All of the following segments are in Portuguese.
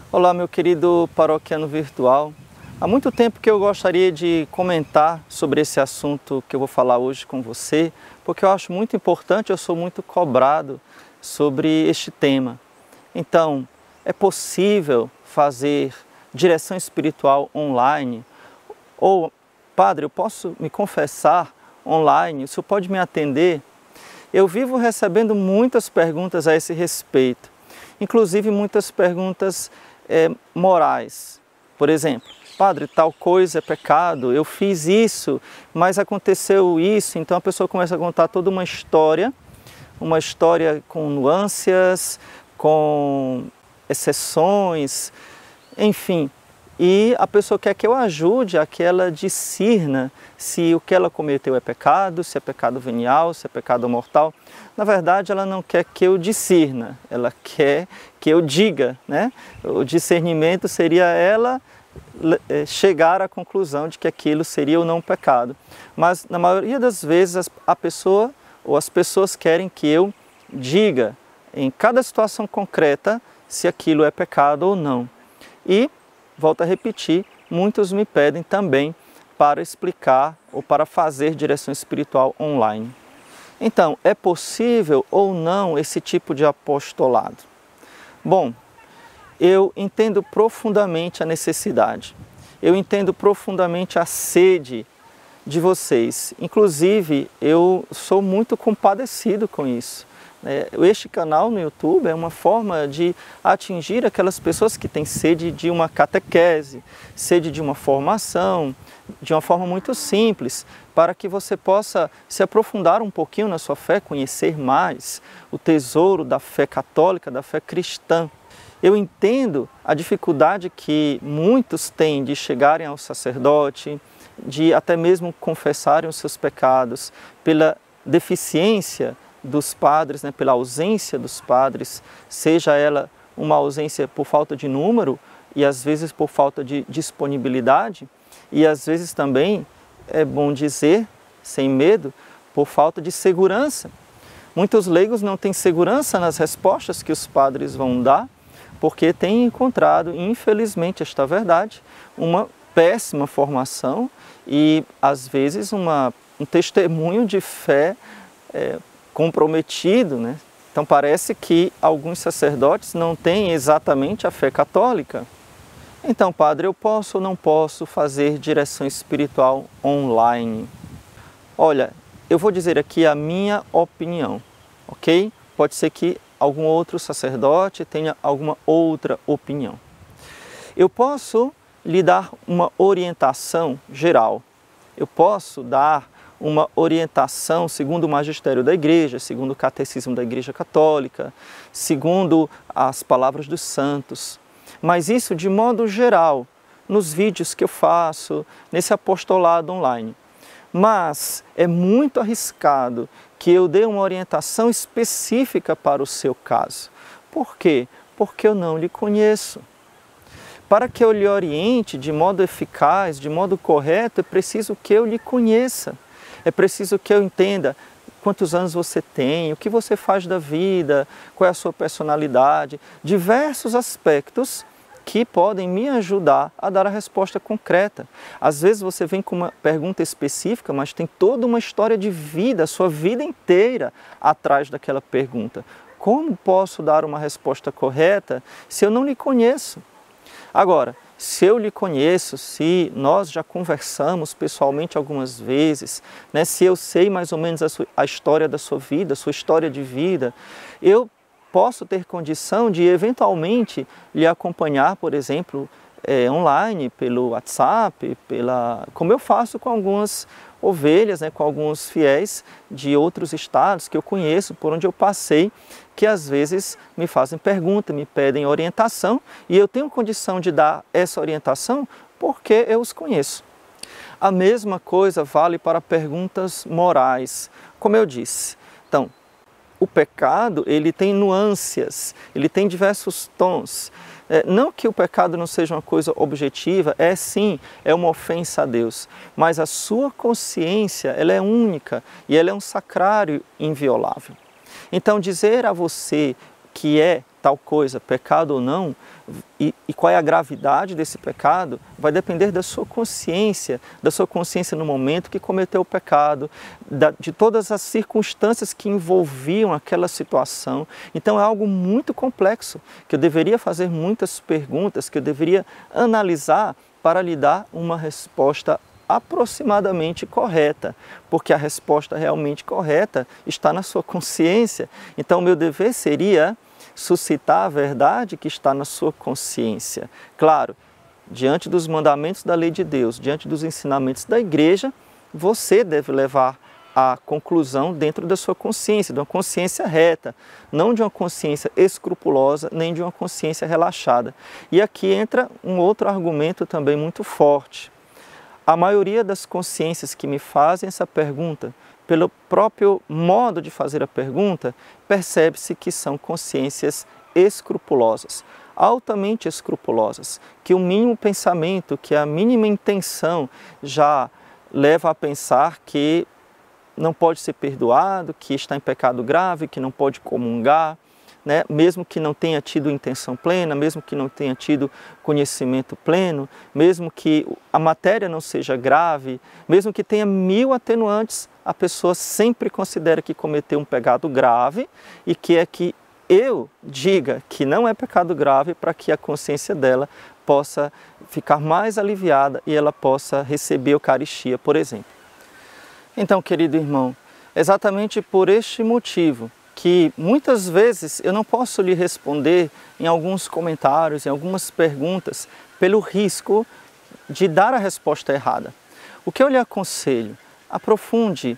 Olá, meu querido paroquiano virtual. Há muito tempo que eu gostaria de comentar sobre esse assunto que eu vou falar hoje com você, porque eu acho muito importante, eu sou muito cobrado sobre este tema. Então, é possível fazer direção espiritual online? Ou, padre, eu posso me confessar online? O senhor pode me atender? Eu vivo recebendo muitas perguntas a esse respeito, inclusive muitas perguntas morais. Por exemplo, padre, tal coisa é pecado, eu fiz isso, mas aconteceu isso. Então a pessoa começa a contar toda uma história com nuances, com exceções, enfim. E a pessoa quer que eu ajude a que ela discirna se o que ela cometeu é pecado, se é pecado venial, se é pecado mortal. Na verdade, ela não quer que eu discirna, ela quer que eu diga, né? O discernimento seria ela chegar à conclusão de que aquilo seria ou não pecado. Mas, na maioria das vezes, a pessoa ou as pessoas querem que eu diga, em cada situação concreta, se aquilo é pecado ou não. E volto a repetir, muitos me pedem também para explicar ou para fazer direção espiritual online. Então, é possível ou não esse tipo de apostolado? Bom, eu entendo profundamente a necessidade, eu entendo profundamente a sede de vocês. Inclusive, eu sou muito compadecido com isso. Este canal no YouTube é uma forma de atingir aquelas pessoas que têm sede de uma catequese, sede de uma formação, de uma forma muito simples, para que você possa se aprofundar um pouquinho na sua fé, conhecer mais o tesouro da fé católica, da fé cristã. Eu entendo a dificuldade que muitos têm de chegarem ao sacerdote, de até mesmo confessarem os seus pecados, pela deficiência dos padres, né, pela ausência dos padres, seja ela uma ausência por falta de número e às vezes por falta de disponibilidade e às vezes também, é bom dizer, sem medo, por falta de segurança. Muitos leigos não têm segurança nas respostas que os padres vão dar porque têm encontrado, infelizmente, esta verdade, uma péssima formação e às vezes um testemunho de fé comprometido, né? Então parece que alguns sacerdotes não têm exatamente a fé católica. Então, padre, eu posso ou não posso fazer direção espiritual online? Olha, eu vou dizer aqui a minha opinião, ok? Pode ser que algum outro sacerdote tenha alguma outra opinião. Eu posso lhe dar uma orientação geral, eu posso dar uma orientação segundo o magistério da Igreja, segundo o catecismo da Igreja Católica, segundo as palavras dos santos. Mas isso de modo geral, nos vídeos que eu faço, nesse apostolado online. Mas é muito arriscado que eu dê uma orientação específica para o seu caso. Por quê? Porque eu não lhe conheço. Para que eu lhe oriente de modo eficaz, de modo correto, é preciso que eu lhe conheça. É preciso que eu entenda quantos anos você tem, o que você faz da vida, qual é a sua personalidade, diversos aspectos que podem me ajudar a dar a resposta concreta. Às vezes você vem com uma pergunta específica, mas tem toda uma história de vida, a sua vida inteira atrás daquela pergunta. Como posso dar uma resposta correta se eu não lhe conheço? Agora, se eu lhe conheço, se nós já conversamos pessoalmente algumas vezes, né, se eu sei mais ou menos a história da sua vida, a sua história de vida, eu posso ter condição de eventualmente lhe acompanhar, por exemplo, online, pelo WhatsApp, como eu faço com algumas ovelhas, né, com alguns fiéis de outros estados que eu conheço, por onde eu passei, que às vezes me fazem pergunta, me pedem orientação e eu tenho condição de dar essa orientação porque eu os conheço. A mesma coisa vale para perguntas morais, como eu disse. Então, o pecado, ele tem nuances, ele tem diversos tons. Não que o pecado não seja uma coisa objetiva, sim, é uma ofensa a Deus, mas a sua consciência, ela é única e ela é um sacrário inviolável. Então dizer a você que é tal coisa, pecado ou não, e qual é a gravidade desse pecado, vai depender da sua consciência no momento que cometeu o pecado, de todas as circunstâncias que envolviam aquela situação. Então é algo muito complexo, que eu deveria fazer muitas perguntas, que eu deveria analisar para lhe dar uma resposta aproximadamente correta, porque a resposta realmente correta está na sua consciência. Então, o meu dever seria suscitar a verdade que está na sua consciência. Claro, diante dos mandamentos da lei de Deus, diante dos ensinamentos da igreja, você deve levar a conclusão dentro da sua consciência, de uma consciência reta, não de uma consciência escrupulosa, nem de uma consciência relaxada. E aqui entra um outro argumento também muito forte. A maioria das consciências que me fazem essa pergunta, pelo próprio modo de fazer a pergunta, percebe-se que são consciências escrupulosas, altamente escrupulosas, que o mínimo pensamento, que a mínima intenção já leva a pensar que não pode ser perdoado, que está em pecado grave, que não pode comungar, né? Mesmo que não tenha tido intenção plena, mesmo que não tenha tido conhecimento pleno, mesmo que a matéria não seja grave, mesmo que tenha 1000 atenuantes, a pessoa sempre considera que cometeu um pecado grave e que eu diga que não é pecado grave para que a consciência dela possa ficar mais aliviada e ela possa receber a Eucaristia, por exemplo. Então, querido irmão, exatamente por este motivo, que muitas vezes eu não posso lhe responder em alguns comentários, em algumas perguntas, pelo risco de dar a resposta errada. O que eu lhe aconselho? Aprofunde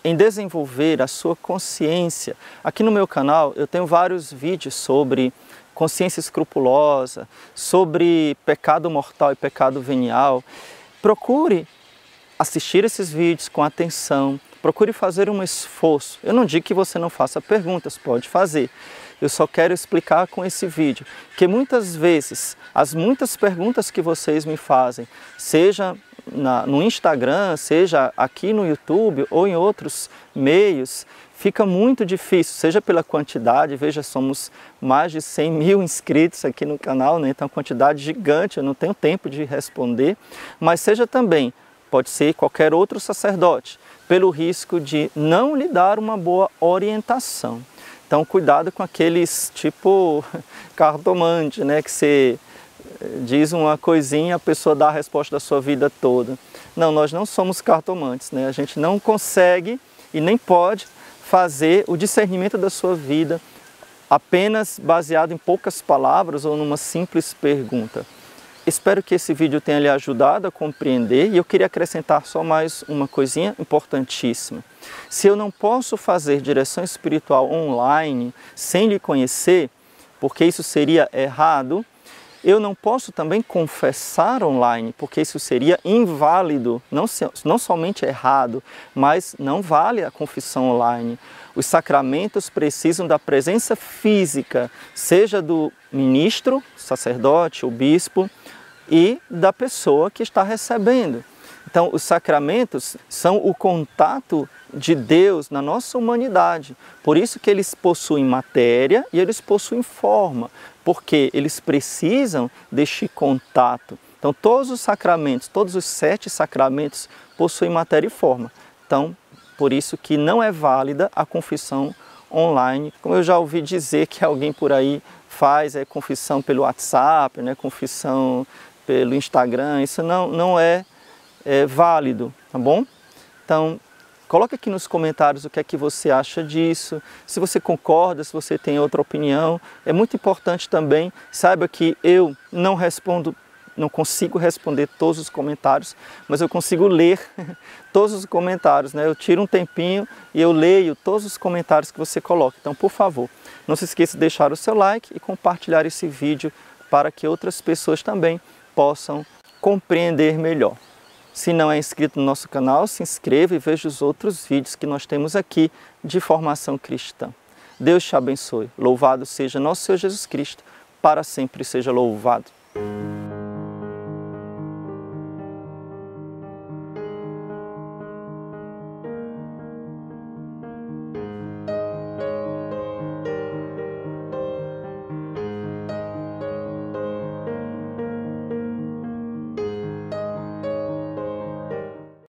em desenvolver a sua consciência. Aqui no meu canal eu tenho vários vídeos sobre consciência escrupulosa, sobre pecado mortal e pecado venial. Procure assistir esses vídeos com atenção, procure fazer um esforço. Eu não digo que você não faça perguntas, pode fazer. Eu só quero explicar com esse vídeo que muitas vezes as muitas perguntas que vocês me fazem, seja no Instagram, seja aqui no YouTube ou em outros meios, fica muito difícil, seja pela quantidade, veja, somos mais de 100.000 inscritos aqui no canal, né? Então, quantidade gigante, eu não tenho tempo de responder, mas seja também, pode ser qualquer outro sacerdote, pelo risco de não lhe dar uma boa orientação. Então, cuidado com aqueles tipo cartomante, né? Que você diz uma coisinha, a pessoa dá a resposta da sua vida toda. Não, nós não somos cartomantes, né? A gente não consegue e nem pode fazer o discernimento da sua vida apenas baseado em poucas palavras ou numa simples pergunta. Espero que esse vídeo tenha lhe ajudado a compreender e eu queria acrescentar só mais uma coisinha importantíssima. Se eu não posso fazer direção espiritual online sem lhe conhecer, porque isso seria errado, eu não posso também confessar online, porque isso seria inválido, não somente errado, mas não vale a confissão online. Os sacramentos precisam da presença física, seja do ministro, sacerdote ou bispo, e da pessoa que está recebendo. Então, os sacramentos são o contato de Deus na nossa humanidade. Por isso que eles possuem matéria e eles possuem forma, porque eles precisam deste contato. Então, todos os sacramentos, todos os 7 sacramentos possuem matéria e forma. Então, por isso que não é válida a confissão online. Como eu já ouvi dizer que alguém por aí faz confissão pelo WhatsApp, né, confissão pelo Instagram, isso não é válido, tá bom? Então, coloque aqui nos comentários o que é que você acha disso, se você concorda, se você tem outra opinião. É muito importante também, saiba que eu não consigo responder todos os comentários, mas eu consigo ler todos os comentários, né? Eu tiro um tempinho e eu leio todos os comentários que você coloca. Então, por favor, não se esqueça de deixar o seu like e compartilhar esse vídeo para que outras pessoas também possam compreender melhor. Se não é inscrito no nosso canal, se inscreva e veja os outros vídeos que nós temos aqui de formação cristã. Deus te abençoe. Louvado seja nosso Senhor Jesus Cristo, para sempre seja louvado.